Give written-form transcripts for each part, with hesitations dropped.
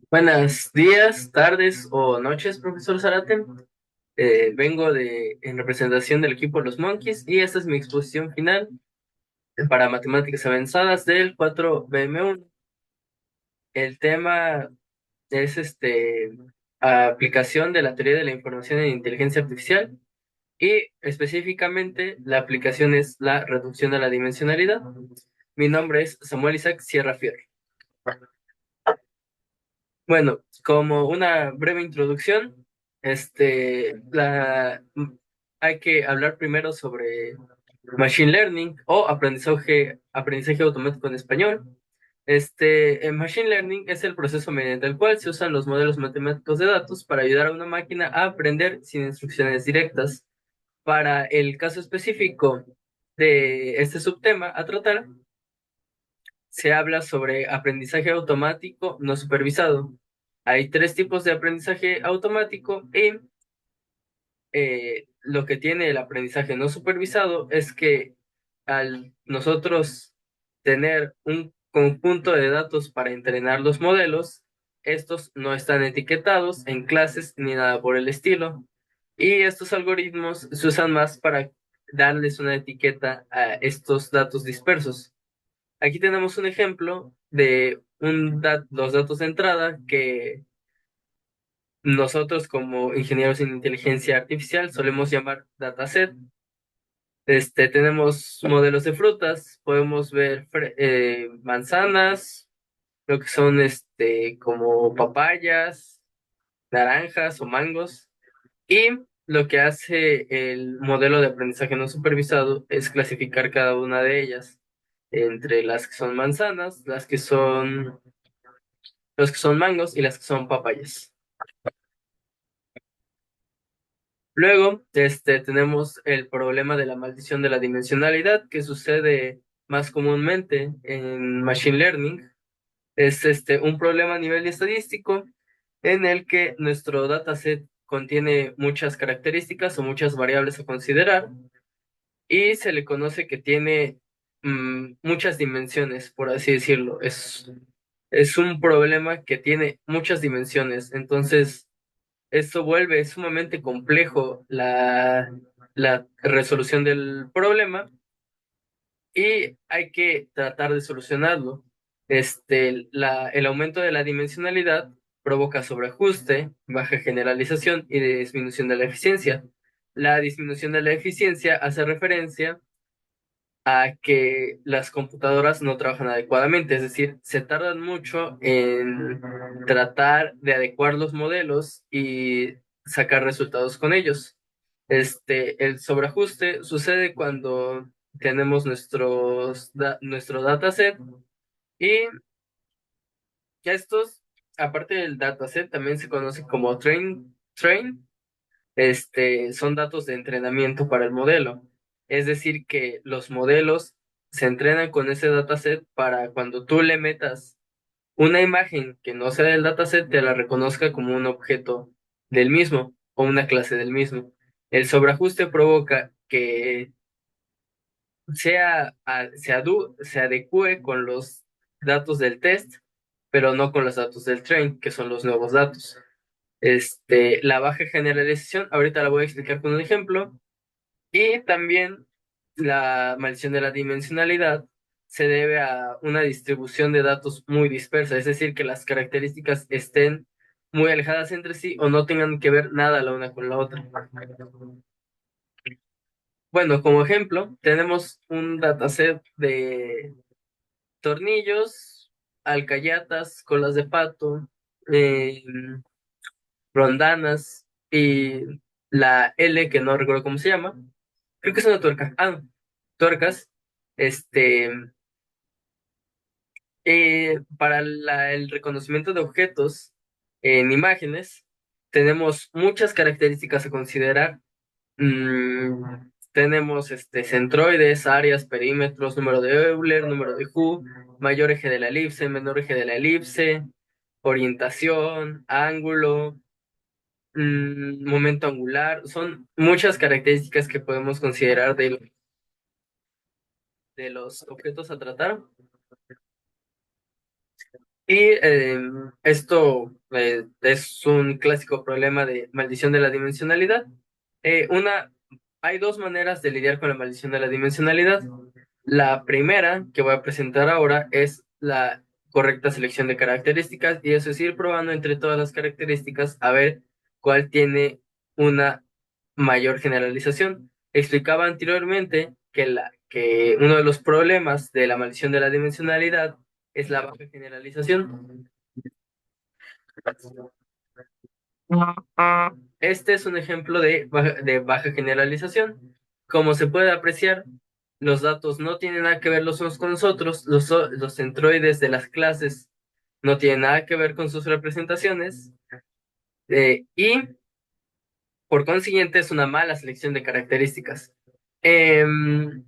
Buenos días, tardes o noches, profesor Zarate. Vengo en representación del equipo de los Monkeys y esta es mi exposición final para matemáticas avanzadas del 4BM1. El tema es aplicación de la teoría de la información en inteligencia artificial y específicamente la aplicación es la reducción de la dimensionalidad. Mi nombre es Samuel Isaac Sierra Fierro. Bueno, como una breve introducción, hay que hablar primero sobre Machine Learning o aprendizaje automático en español. El Machine Learning es el proceso mediante el cual se usan los modelos matemáticos de datos para ayudar a una máquina a aprender sin instrucciones directas. Para el caso específico de este subtema a tratar, se habla sobre aprendizaje automático no supervisado. Hay tres tipos de aprendizaje automático y lo que tiene el aprendizaje no supervisado es que al nosotros tener un conjunto de datos para entrenar los modelos, estos no están etiquetados en clases ni nada por el estilo. Y estos algoritmos se usan más para darles una etiqueta a estos datos dispersos. Aquí tenemos un ejemplo de los datos de entrada que nosotros como ingenieros en inteligencia artificial solemos llamar dataset. Tenemos modelos de frutas, podemos ver manzanas, lo que son como papayas, naranjas o mangos. Y lo que hace el modelo de aprendizaje no supervisado es clasificar cada una de ellas entre las que son manzanas, los que son mangos y las que son papayas. Luego, tenemos el problema de la maldición de la dimensionalidad que sucede más comúnmente en Machine Learning. Es un problema a nivel estadístico en el que nuestro dataset contiene muchas características o muchas variables a considerar y se le conoce que tiene muchas dimensiones, por así decirlo. Es un problema que tiene muchas dimensiones. Entonces, esto vuelve sumamente complejo la resolución del problema y hay que tratar de solucionarlo. El aumento de la dimensionalidad provoca sobreajuste, baja generalización y disminución de la eficiencia. La disminución de la eficiencia hace referencia a que las computadoras no trabajan adecuadamente, es decir, se tardan mucho en tratar de adecuar los modelos y sacar resultados con ellos. El sobreajuste sucede cuando tenemos nuestro dataset y estos, aparte del dataset, también se conoce como train, son datos de entrenamiento para el modelo. Es decir, que los modelos se entrenan con ese dataset para cuando tú le metas una imagen que no sea del dataset, te la reconozca como un objeto del mismo o una clase del mismo. El sobreajuste provoca que se adecue con los datos del test, pero no con los datos del train, que son los nuevos datos. La baja generalización, ahorita la voy a explicar con un ejemplo, y también la maldición de la dimensionalidad se debe a una distribución de datos muy dispersa, es decir, que las características estén muy alejadas entre sí o no tengan que ver nada la una con la otra. Bueno, como ejemplo, tenemos un dataset de tornillos, alcayatas, colas de pato, eh, rondanas y la L, que no recuerdo cómo se llama. Creo que es una tuerca. Ah, no, tuercas. Este, para el reconocimiento de objetos en imágenes, tenemos muchas características a considerar. Tenemos centroides, áreas, perímetros, número de Euler, número de Hu, mayor eje de la elipse, menor eje de la elipse, orientación, ángulo, momento angular. Son muchas características que podemos considerar de los objetos a tratar. Y esto es un clásico problema de maldición de la dimensionalidad. Hay dos maneras de lidiar con la maldición de la dimensionalidad. La primera que voy a presentar ahora es la correcta selección de características, y eso es ir probando entre todas las características a ver cuál tiene una mayor generalización. Explicaba anteriormente que uno de los problemas de la maldición de la dimensionalidad es la baja generalización. Este es un ejemplo de baja generalización. Como se puede apreciar, los datos no tienen nada que ver los unos con los otros, los centroides de las clases no tienen nada que ver con sus representaciones, y por consiguiente es una mala selección de características. Em,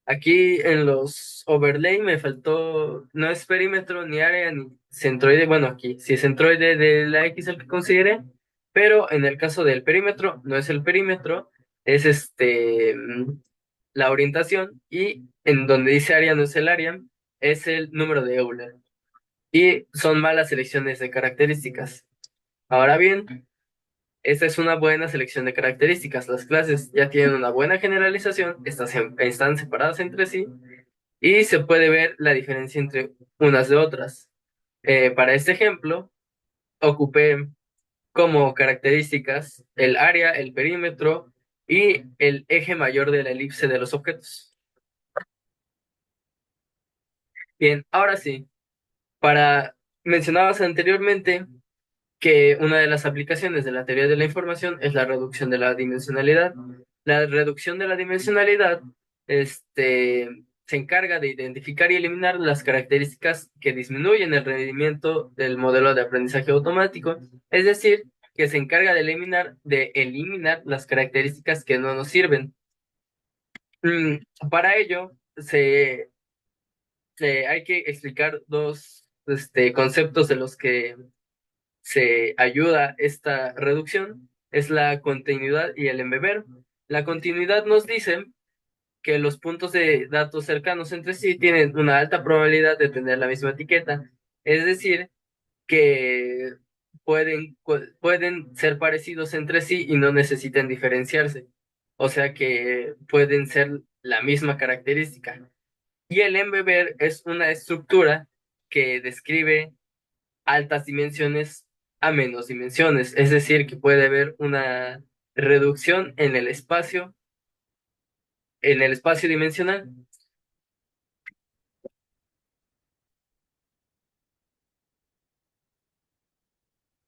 Aquí en los overlay me faltó, no es perímetro ni área ni centroide, bueno, aquí sí es centroide de la X el que consideré, pero en el caso del perímetro no es el perímetro, es la orientación, y en donde dice área no es el área, es el número de Euler, y son malas selecciones de características. Ahora bien, esta es una buena selección de características. Las clases ya tienen una buena generalización, están separadas entre sí, y se puede ver la diferencia entre unas de otras. Para este ejemplo, ocupé como características el área, el perímetro y el eje mayor de la elipse de los objetos. Bien, ahora sí, mencionabas anteriormente que una de las aplicaciones de la teoría de la información es la reducción de la dimensionalidad. La reducción de la dimensionalidad, se encarga de identificar y eliminar las características que disminuyen el rendimiento del modelo de aprendizaje automático, es decir, que se encarga de eliminar las características que no nos sirven. Para ello, hay que explicar dos conceptos de los que se ayuda esta reducción, es la continuidad y el embeber. La continuidad nos dice que los puntos de datos cercanos entre sí tienen una alta probabilidad de tener la misma etiqueta, es decir, que pueden ser parecidos entre sí y no necesitan diferenciarse, o sea que pueden ser la misma característica. Y el embeber es una estructura que describe altas dimensiones a menos dimensiones, es decir, que puede haber una reducción en el espacio dimensional.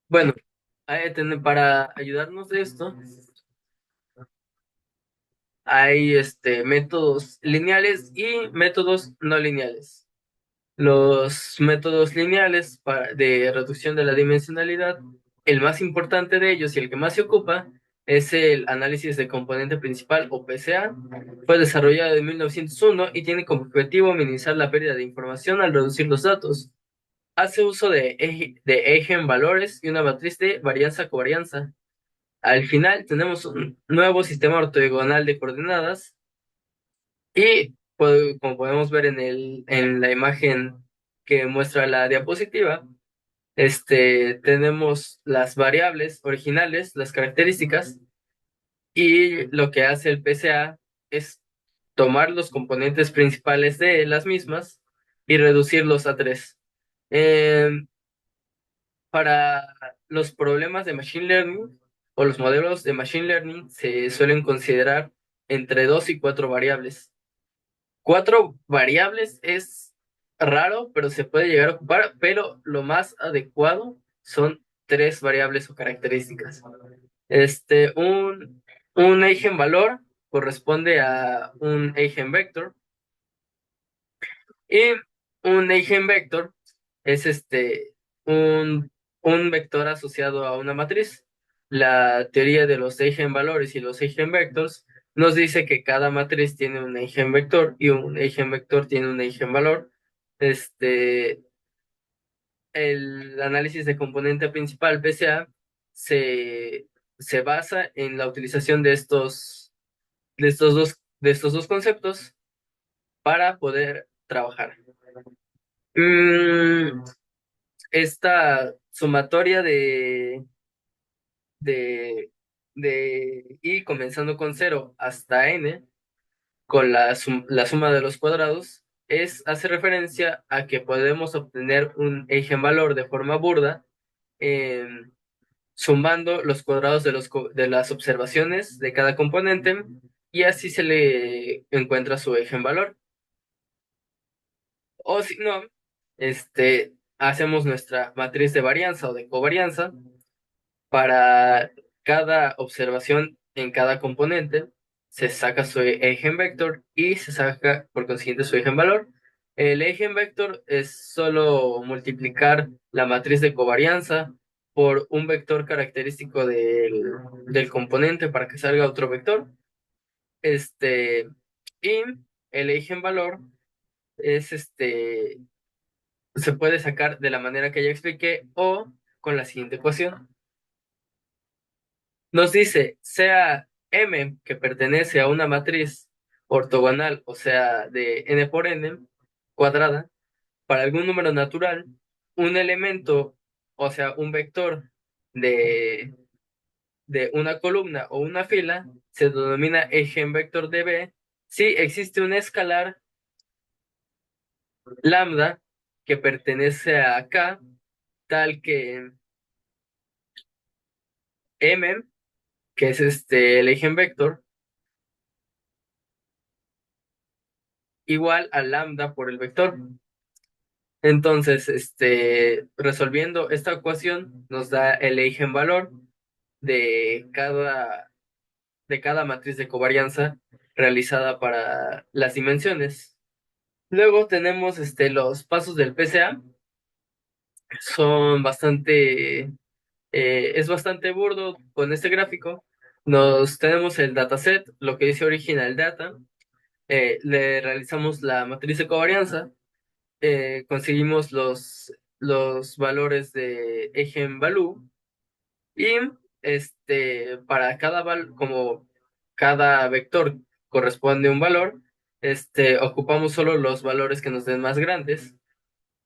Bueno, para ayudarnos de esto, hay métodos lineales y métodos no lineales. Los métodos lineales de reducción de la dimensionalidad, el más importante de ellos y el que más se ocupa es el análisis de componente principal o PCA. Fue desarrollado en 1901 y tiene como objetivo minimizar la pérdida de información al reducir los datos. Hace uso de eigenvalores y una matriz de varianza-covarianza. Al final tenemos un nuevo sistema ortogonal de coordenadas, y como podemos ver en la imagen que muestra la diapositiva, tenemos las variables originales, las características, y lo que hace el PCA es tomar los componentes principales de las mismas y reducirlos a tres. Em, para los problemas de Machine Learning o los modelos de Machine Learning se suelen considerar entre dos y cuatro variables. Cuatro variables es raro, pero se puede llegar a ocupar, pero lo más adecuado son tres variables o características. Un eigenvalor corresponde a un eigenvector, y un eigenvector es un, un vector asociado a una matriz. La teoría de los eigenvalores y los eigenvectors nos dice que cada matriz tiene un eigenvector y un eigenvector tiene un eigenvalor. Este, el análisis de componente principal PCA se, se basa en la utilización de estos dos conceptos para poder trabajar. esta sumatoria de, de i comenzando con cero hasta n, con la suma de los cuadrados, hace referencia a que podemos obtener un eigenvalor de forma burda, em, sumando los cuadrados de las observaciones de cada componente, y así se le encuentra su eigenvalor. O si no, hacemos nuestra matriz de varianza o de covarianza para cada observación en cada componente. Se saca su eigenvector y se saca por consiguiente su eigenvalor. El eigenvector es solo multiplicar la matriz de covarianza por un vector característico del componente para que salga otro vector. Y el eigenvalor es se puede sacar de la manera que ya expliqué o con la siguiente ecuación. Nos dice, sea M que pertenece a una matriz ortogonal, o sea, de n por n cuadrada, para algún número natural, un elemento, o sea, un vector de, de una columna o una fila, se denomina eigenvector de B si existe un escalar lambda que pertenece a K, tal que M, que es el eigenvector, igual a lambda por el vector. Entonces, resolviendo esta ecuación nos da el eigenvalor de cada matriz de covarianza realizada para las dimensiones. Luego tenemos los pasos del PCA. Son es bastante burdo con este gráfico. Tenemos el dataset, lo que dice original data. Le realizamos la matriz de covarianza, conseguimos los valores de eigenvalue y para como cada vector corresponde a un valor, ocupamos solo los valores que nos den más grandes,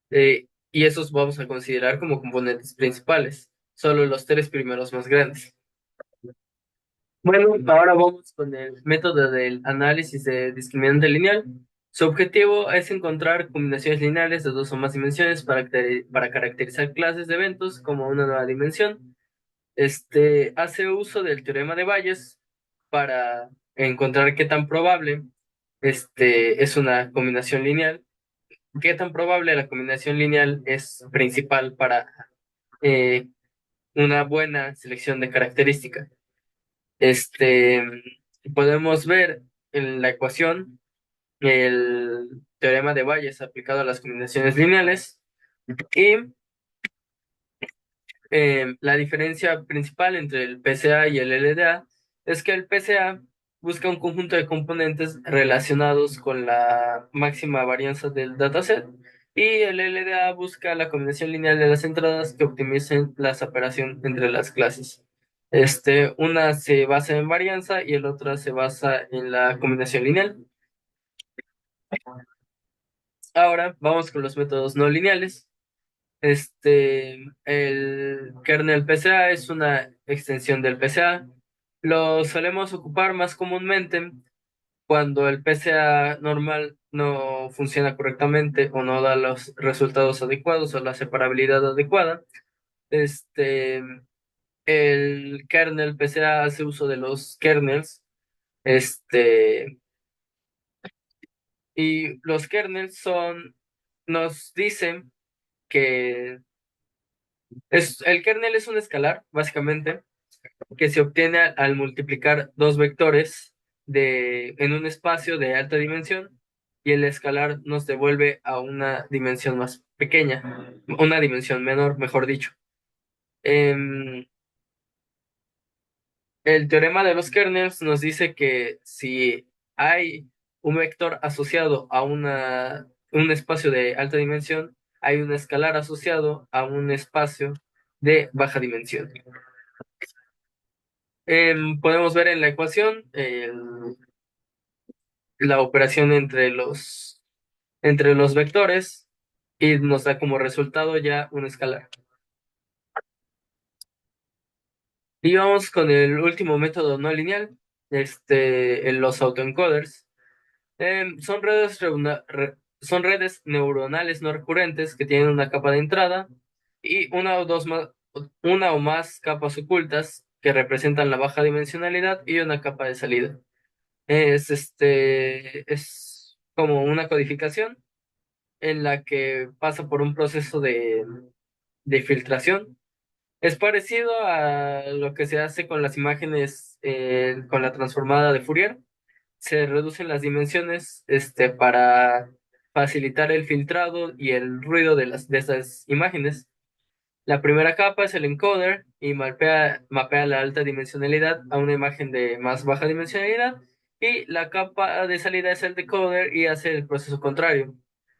y esos vamos a considerar como componentes principales, solo los tres primeros más grandes. Bueno, ahora vamos con el método del análisis de discriminante lineal. Su objetivo es encontrar combinaciones lineales de dos o más dimensiones para caracterizar clases de eventos como una nueva dimensión. Hace uso del teorema de Bayes para encontrar qué tan probable es una combinación lineal, qué tan probable la combinación lineal es principal para eh, una buena selección de características. Este, Podemos ver en la ecuación el teorema de Bayes aplicado a las combinaciones lineales y la diferencia principal entre el PCA y el LDA es que el PCA busca un conjunto de componentes relacionados con la máxima varianza del dataset y el LDA busca la combinación lineal de las entradas que optimicen la separación entre las clases. Una se basa en varianza y el otra se basa en la combinación lineal. Ahora vamos con los métodos no lineales. El kernel PCA es una extensión del PCA. Lo solemos ocupar más comúnmente cuando el PCA normal no funciona correctamente o no da los resultados adecuados o la separabilidad adecuada. Este, el kernel PCA hace uso de los kernels. Este, y los kernels nos dicen que el kernel es un escalar, básicamente, que se obtiene al multiplicar dos vectores en un espacio de alta dimensión, y el escalar nos devuelve a una dimensión más pequeña, una dimensión menor, mejor dicho. Em, el teorema de los kernels nos dice que si hay un vector asociado a un espacio de alta dimensión, hay un escalar asociado a un espacio de baja dimensión. Podemos ver en la ecuación la operación entre los vectores. y nos da como resultado ya un escalar. Y vamos con el último método no lineal, los autoencoders. Son redes neuronales no recurrentes que tienen una capa de entrada y una o más capas ocultas que representan la baja dimensionalidad y una capa de salida. Es como una codificación en la que pasa por un proceso de filtración. Es parecido a lo que se hace con las imágenes con la transformada de Fourier. Se reducen las dimensiones para facilitar el filtrado y el ruido de esas imágenes. La primera capa es el encoder y mapea la alta dimensionalidad a una imagen de más baja dimensionalidad, y la capa de salida es el decoder y hace el proceso contrario.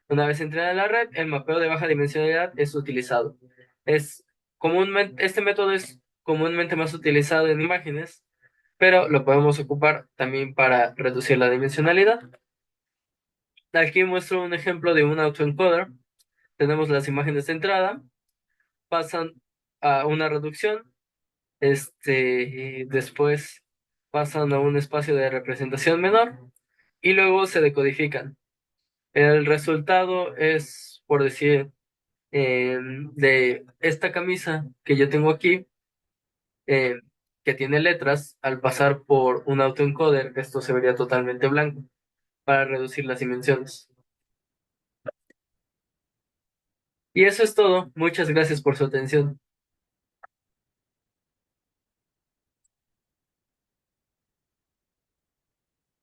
Una vez entrenada la red, el mapeo de baja dimensionalidad es utilizado. Este método es comúnmente más utilizado en imágenes, pero lo podemos ocupar también para reducir la dimensionalidad. Aquí muestro un ejemplo de un autoencoder. Tenemos las imágenes de entrada, pasan a una reducción, y después pasan a un espacio de representación menor y luego se decodifican. El resultado es, por decir, de esta camisa que yo tengo aquí, eh, que tiene letras, al pasar por un autoencoder, esto se vería totalmente blanco para reducir las dimensiones. Y eso es todo. Muchas gracias por su atención.